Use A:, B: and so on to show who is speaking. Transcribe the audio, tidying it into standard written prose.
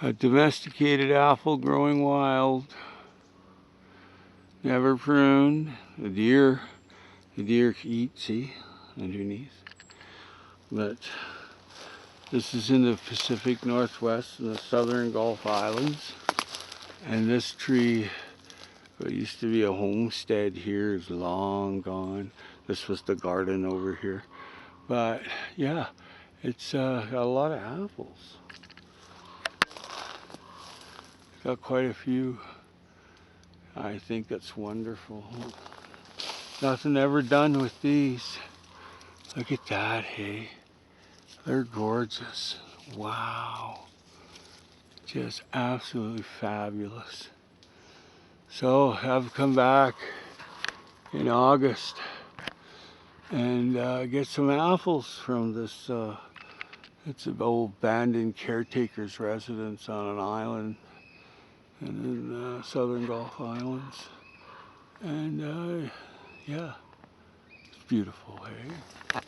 A: A domesticated apple growing wild, never pruned. The deer eat, see, underneath. But this is in the Pacific Northwest, in the southern Gulf Islands. And this tree, it used to be a homestead here, is long gone. This was the garden over here. But yeah, it's got a lot of apples. Got quite a few. I think that's wonderful. Nothing ever done with these. Look at that, hey. They're gorgeous. Wow. Just absolutely fabulous. So I've come back in August and get some apples from this. It's an old abandoned caretaker's residence on an island in southern Gulf Islands. And yeah, it's beautiful, hey?